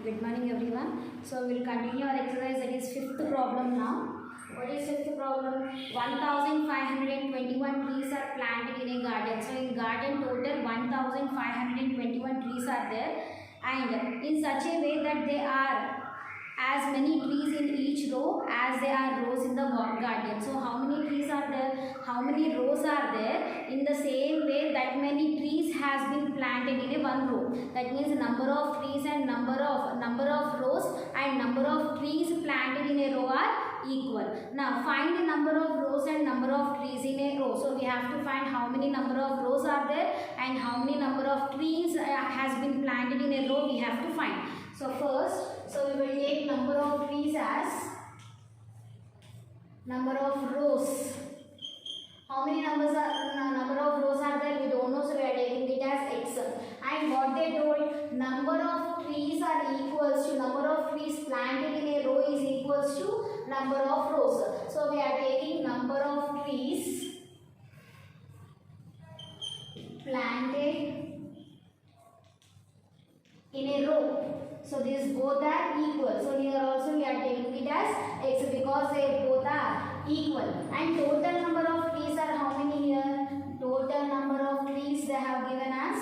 Good morning everyone. So we will continue our exercise, that is fifth problem now. What is fifth problem? 1521 trees are planted in a garden. So in garden total 1521 trees are there, and in such a way that they are as many trees in each row as there are rows in the garden. So how many trees are there? How many rows are there? In the same way, that many trees has been planted in a one row. That means number of trees and number of rows and number of trees planted in a row are equal. Now find the number of rows and number of trees in a row. So we have to find how many number of rows are there and how many number of trees has been planted in a row. We have to find. So first, we will take number of trees as number of rows. How many number of rows are there? We don't know, so we are taking it as x. And what they told, number of trees are equals to number of trees planted in a row is equals to number of rows. So we are taking number of trees planted in a row. So these both are equal. So here also we are taking it as x because they both are equal. And total number of trees are how many here? Total number of trees they have given us,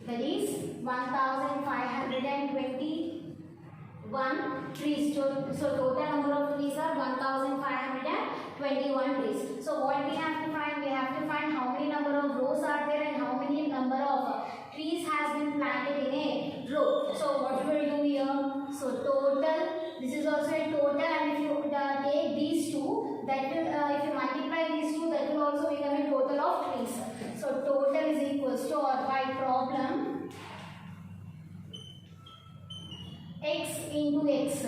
that is 1521 trees. So total number of trees are 1521 trees. So what we have to find? We have to find how many number of rows are there and how many number of trees has been planted in a row. So what we will do here? So total, this is also a total, and if you take these two, that will if you multiply these two, that will also become a total of trees. So total is equals to, or by problem, x into x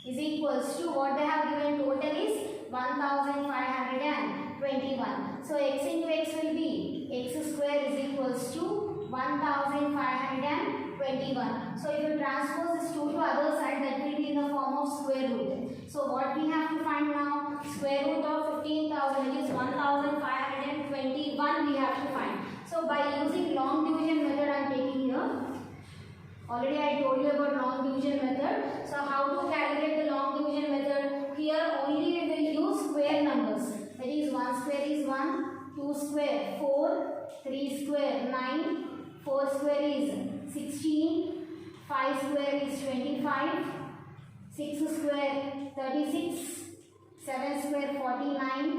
is equals to what they have given. Total is 1521. So x into x will be x square is equals to 1521. So if you transpose this 2 to other side, that will be in the form of square root. So what we have to find now? Square root of 15,000, it is 1521 we have to find. So by using long division method I am taking here. Already I told you about long division method. So how to calculate the long division method? Here only we will use square numbers. That is 1 square is 1, 2 square 4, 3 square 9, 4 square is 16, 5 square is 25, 6 square 36, 7 square 49,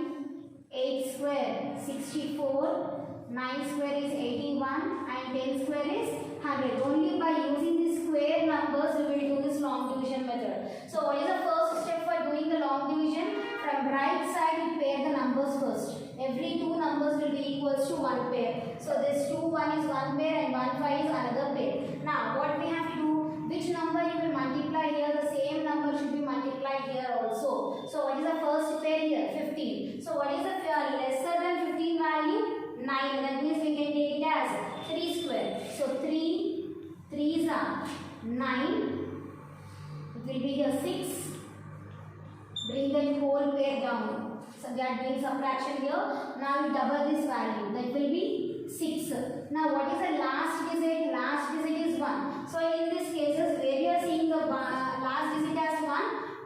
8 square 64, 9 square is 81 and 10 square is 100. Only by using these square numbers we will do this long division method. So what is the first step for doing the long division? From right side we pair the numbers first. Every two numbers will be equals to one pair. So this 2, 1 is one pair and 1, 5 is another pair. Now what we have to do? Which number you will multiply here? The same number should be multiplied here also. So what is the first pair here? 15. So what is the lesser than 15 value? 9. That means we can take it as 3 square. So 3 3s are 9. It will be here 6. Bring the whole pair down. So we are doing subtraction here. Now we double this value. That will be 6. Now what is the last digit? Last digit is 1. So in this cases where you are seeing the last digit as 1,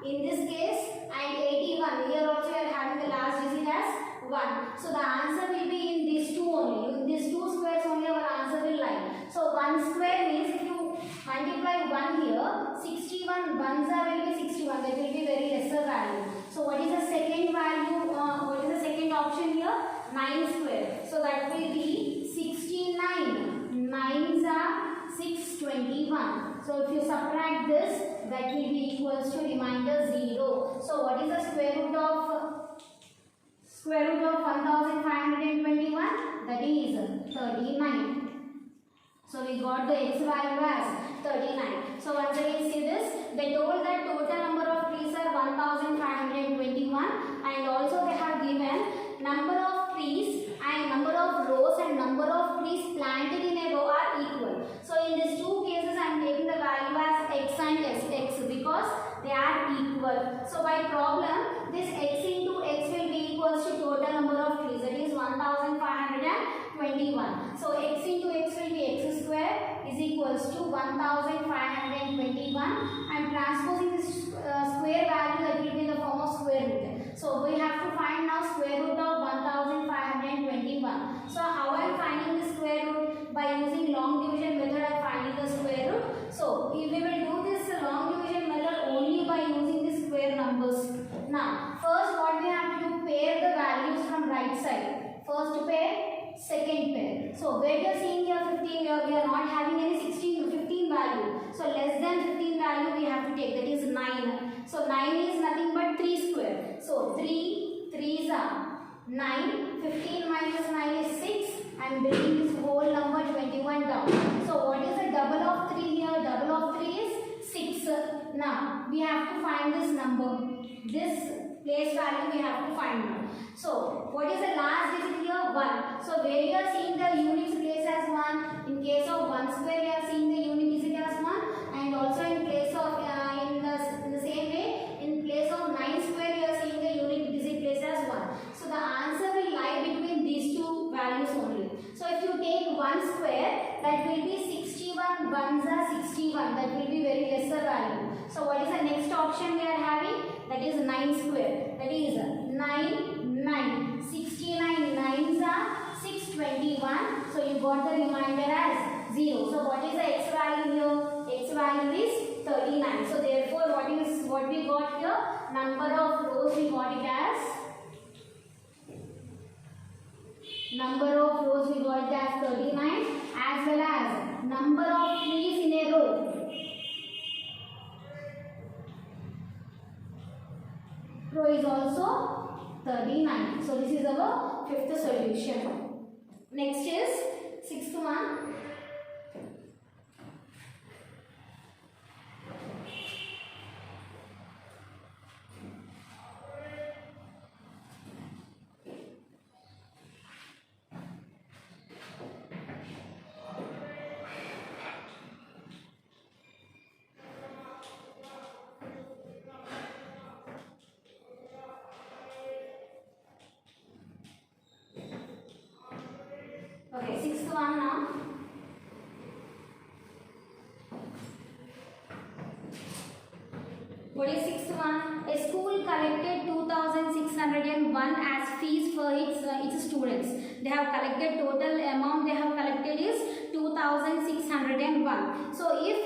in this case, and 81. Here also you are having the last digit as 1. So the answer will be in these two only. In these two squares only our answer will lie. So 1 square means if you multiply 1 here, 61 ones will be 61. That will be very lesser value. So what is the second value? What is the second option here? 9 square. So that will be 69. 9s are 621. So if you subtract this, that will be equals to remainder 0. So what is the square root of 1521? That is 39. So we got the x value as 39. So once again see this, they told that total number of trees are 1521 and also they have given number of trees and number of rows and number of trees planted in a row are equal. So in these two cases I am taking the value as x and x because they are equal. So by problem this x into x will be equals to total number of trees, that is 1521. So x into x will be x square is equals to 1521, and transposing this square value, that will be in the form of square root. So we have to find now square root of 1521. So how I am finding the square root? By using long division method I am finding the square root. So if we will do this long division method only by using the square numbers. Now first what we have to do, pair the values from right side. First pair, second pair. So where you are seeing here 15, we are not having any 16 15 value. So less than 15 value we have to take, that is 9. So 9 is nothing but 3 square. So 3 3s are 9, 15 minus 9 is 6. I am bringing this whole number 21 down. So what is the double of 3 here? Double of 3 is 6. Now we have to find this number. This place value we have to find now. So what is the last digit here? 1. So where you are seeing the units place as 1. In case of 1 square you are seeing the unit digit as 1, and also in place of in the same way in place of 9 square you are seeing the unit digit place as 1. So the answer will lie between these two values only. So if you take 1 square, that will be 61. 1s are 61. That will be very lesser value. So what is the next option we are having? That is 9 square. That is 9 9. 69 9s are 621. So you got the remainder as 0. So what is the x value here? X value is 39. So therefore what we got here? Number of rows we got it as 39, as well as number of trees in a row. Row is also 39. So this is our fifth solution. Next is sixth one. Okay, sixth one now. What is sixth one? A school collected 2,601 as fees for its students. They have collected, total amount they have collected is 2,601. So if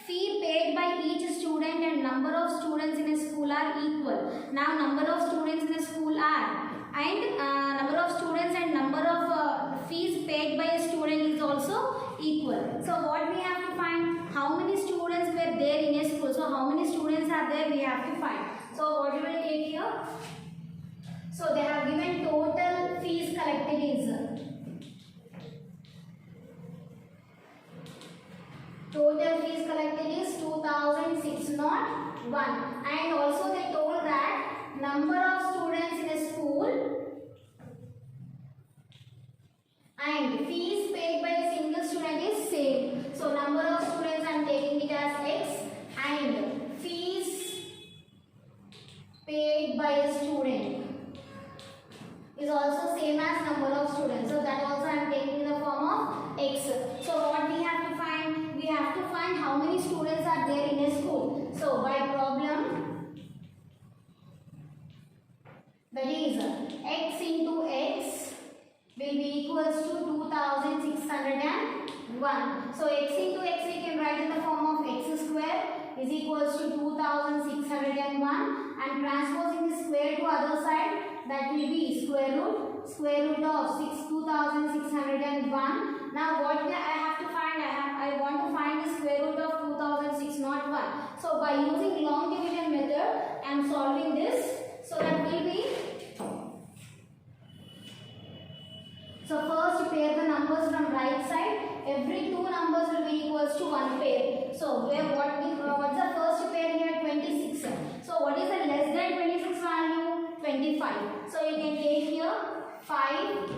fee paid by each student and number of students in a school are equal. Now number of students in a school are, and number of students and number of fees paid by a student is also equal. So what we have to find? How many students were there in a school? So how many students are there we have to find. So what we will take here? So they have given total fees collected is 2,601, and also they told that number of students in a school and fees paid by a single student is same. So number of students I am taking it as x, and fees paid by a student is also same as number of students. So that also I am taking in the form of x. So what we have to find? We have to find how many students are there in a school. So by problem, that is x into x will be equals to 2,601. So x into x we can write in the form of x square is equals to 2,601, and transposing the square to other side, that will be square root of 2,601. Now what I have to find? I want to find the square root of 2,601. So by using long division method I am solving this. So that will be, so first pair the numbers from right side. Every two numbers will be equals to one pair. So what's the first pair here? 26. So what is the less than 26 value? 25. So you can take here 5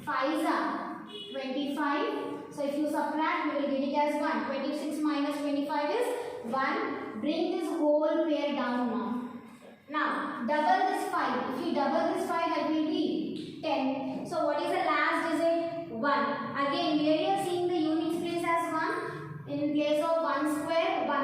5s are 25. So if you subtract, we will get it as 1. 26 minus 25 is 1. Bring this whole pair down now. Now double this 5. If you double this 5, that will be 10. So what is the last digit? 1. Again, where you are seeing the units place as 1,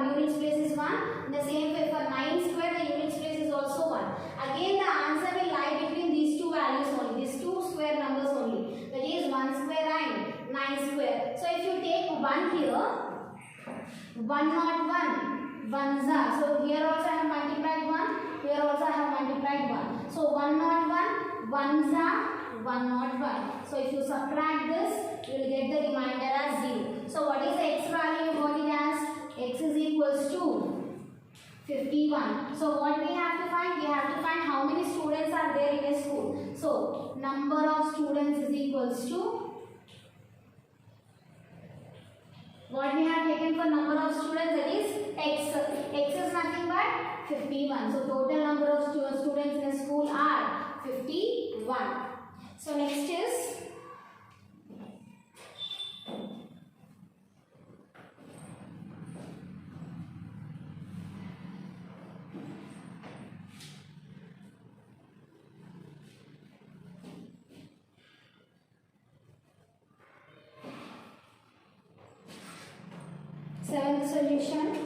units place is 1. In the same way for 9 square the units place is also 1. Again the answer will lie between these two values only, these two square numbers only, that is 1 square and 9 square. So if you take 1 here, 101 ones are, so here also I have multiplied 1, here also I have multiplied 1. So 101 ones are 101. So if you subtract this, you will get the remainder as 0. So what is the x value? You got it as x is equals to 51. So what we have to find? We have to find how many students are there in a school. So number of students is equals to what we have taken for number of students, that is x. X is nothing but 51. So total number of students in a school are 51. So next is seventh solution.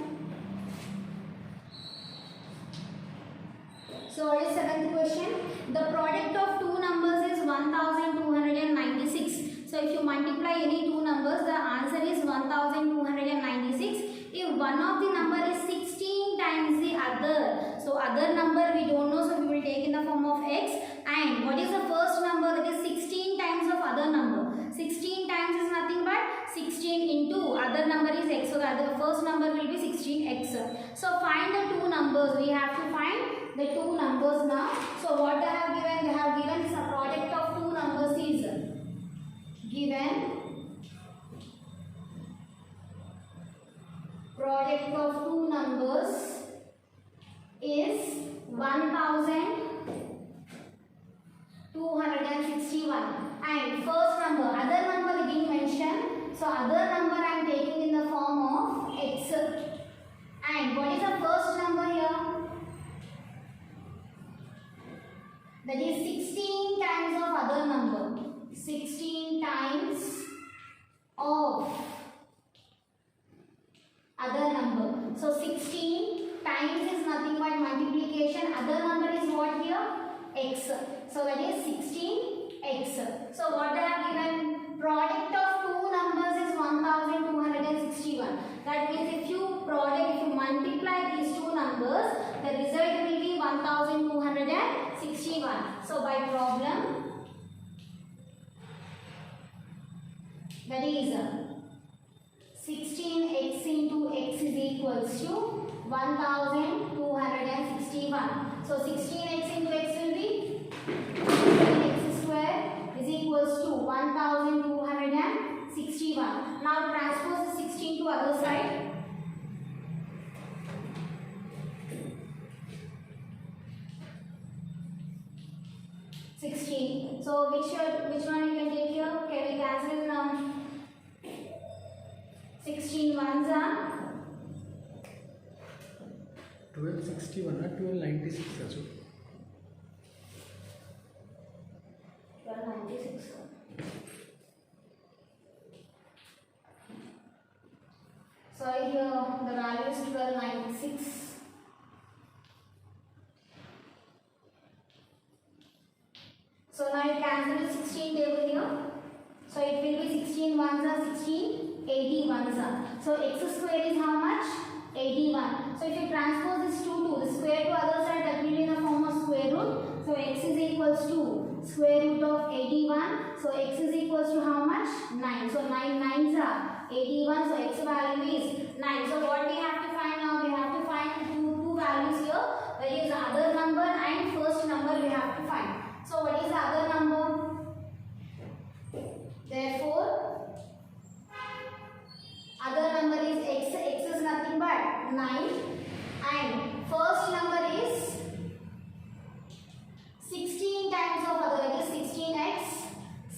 So what is seventh question? The product of two numbers is 1296. So if you multiply any two numbers, the answer is 1296. If one of the number is 16 times the other, so other number we don't know, so we will take in the form of x. And what is the first number? That is 16 times of other number. 16 times is nothing but 16 into other number is x. So the first number will be 16x. So find the two numbers. We have to find the two numbers now. So what they have given? They have given is a product of two numbers is given. Product of two numbers is 1261. And first number, other number they didn't mention. So other number I am taking in the form of x. And what is the first number here? That is 16 times of other number. 16 times of other number. So 16 times is nothing but multiplication. Other number is what here? X. So that is 16x. So what they have given? Product of two numbers is 1261. That means if you multiply these two numbers, the result will be 1261. So by problem, that is 16x into x is equals to 1261. So 16x into x will be 16x square is equals to 1261. Now transpose the 16 to other side. 16. So which one you can take here? Can we cancel 16 ones are 1261 or 1296 also. 1296. So here the value is 1296. So now you cancel the 16 table here. So it will be 16 ones are 16, 80 ones are. So x square is how much? 81. So if you transpose this 2 to the square to other side, that will be in the form of square root. So x is equals to square root of 81. So x is equals to how much? 9. So 9 nines are 81. So x value is 9. So what we have to find now? We have to find two values here. That is the other number and first number we have to find. So what is the other number? Therefore, other number is x. X is nothing but 9. And first number is 16 times of other, that is 16x.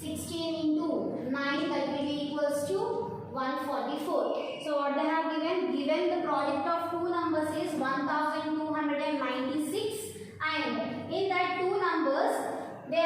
16 into 9, that will be equals to 144. So what they have given? Given the product of two numbers is 1296. And in that two numbers, they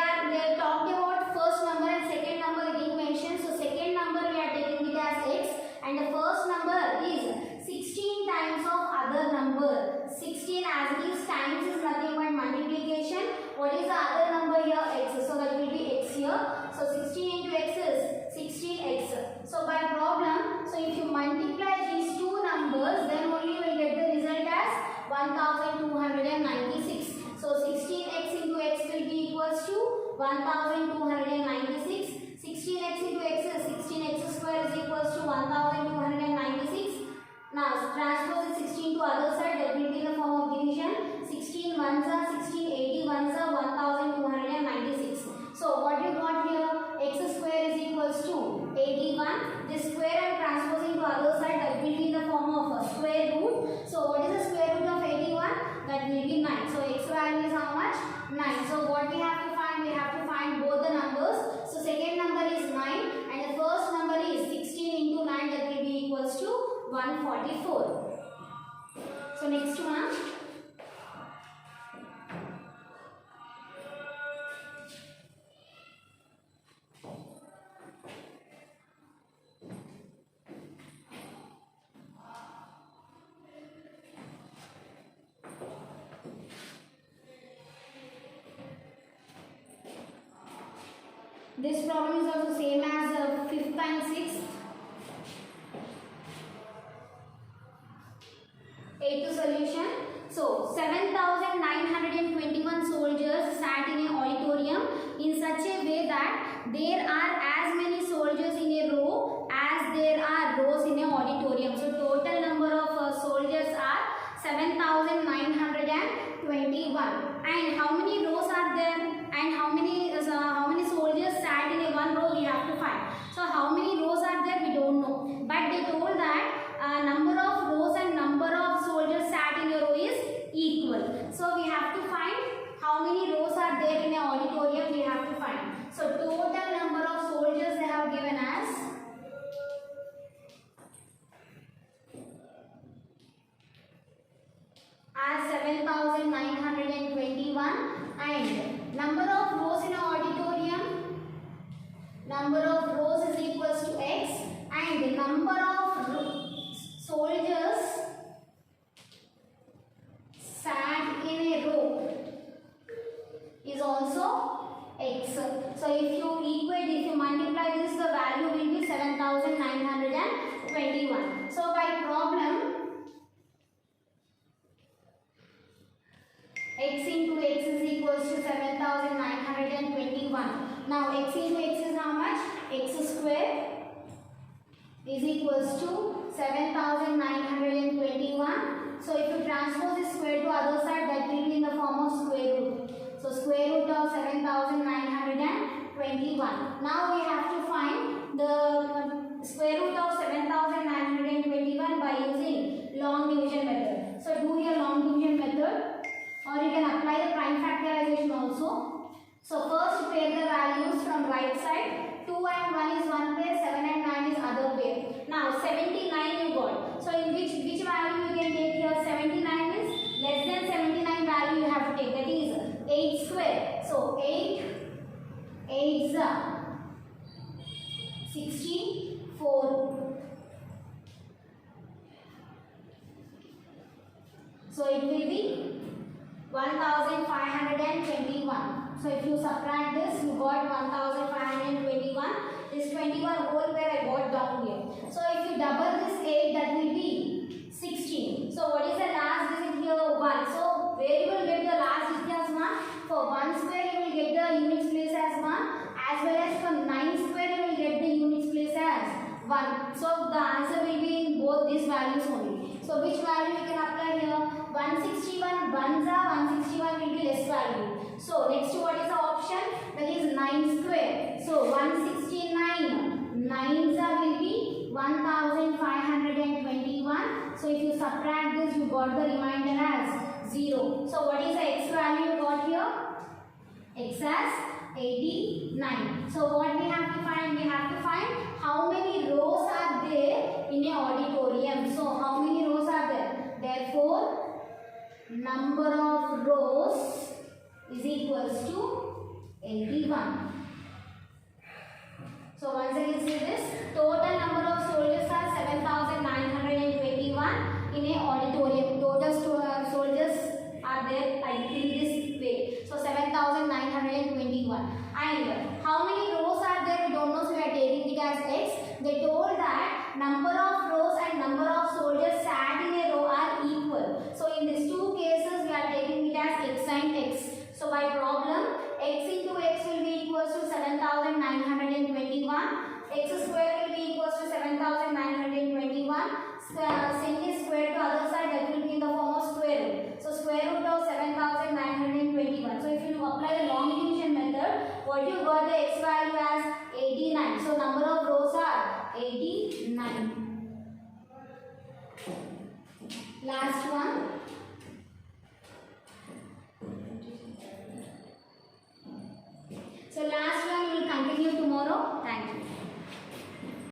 talked about first number and second number they didn't mention. So second number we are taking it as x and the first number is 16 16 times of other number. 16 as it is times is nothing but multiplication. What is the other number here? X. So that will be x here. So 16 into x is 16x. So by problem, so if you multiply these two numbers, then only you will get the result as 1296. So 16x into x will be equals to 1296. 16x into x is 16x square is equals to 1296. Now transpose the 16 to other side, that will be in the form of division. 16 ones are 16, 80 ones are 1296. So what you got here? X square is equals to 81. This square I am transposing to other side, that will be in the form of a square root. So what is the square root of 81? That will be 9. So x value is how much? 9. So what we have to find? We have to find both the numbers. So second number is 9 and the first number is 16 into 9, that will be equals to 144. So next one. This problem is also same as 5th and 6th. 8th solution. So 7,921 soldiers sat in an auditorium in such a way that there are as many soldiers in a row as there are rows in an auditorium. So total number of soldiers are 7,921. And how many rows are there? And how many soldiers sat in a one row? We have to find. So how many rows are there? We don't know. But they told that number of rows and number of soldiers sat in a row is equal. So we have to find how many rows are there in an auditorium. We have to find. So total number of soldiers they have given as 7,921, and number of rows in an auditorium, number of rows is equals to x, and number of soldiers sat in a row is also x. So if you equate, if you multiply this, the value will be 7,921. So by problem, x into x is equals to 7,921. Now x into x is how much? X square is equals to 7,921. So if you transpose this square to other side, that will be in the form of square root. So square root of 7,921. Now we have to find the square root of 7,921 by using long division method. So do your long division method, or you can apply the prime factorization also. So first pair the values from right side. 2 and 1 is one pair, 7 and 9 is other pair. Now 79 you got. So in which value you can take here? 79 is less than 79 value you have to take. That is 8 square. So 8 is 64. So it will be 1,521. So if you subtract this, you got 1,521. This 21 whole pair I got down here. So if you double this 8, that will be 16. So what is the last digit here? 1. So where you will get the last digit as 1? For 1 square you will get the units place as 1, as well as for 9 square you will get the units place as 1. So the answer will be in both these values only. So which value you can apply here? 161, 161 will be less value. So next what is the option? That is 9 square. So 169, 9 will be 1,521. So if you subtract this, you got the remainder as 0. So what is the x value you got here? X as 89. So what we have to find? We have to find how many rows are there in an auditorium. So how many rows are there? Therefore, number of rows is equals to 81. So once again see this, total number of soldiers are 7,921.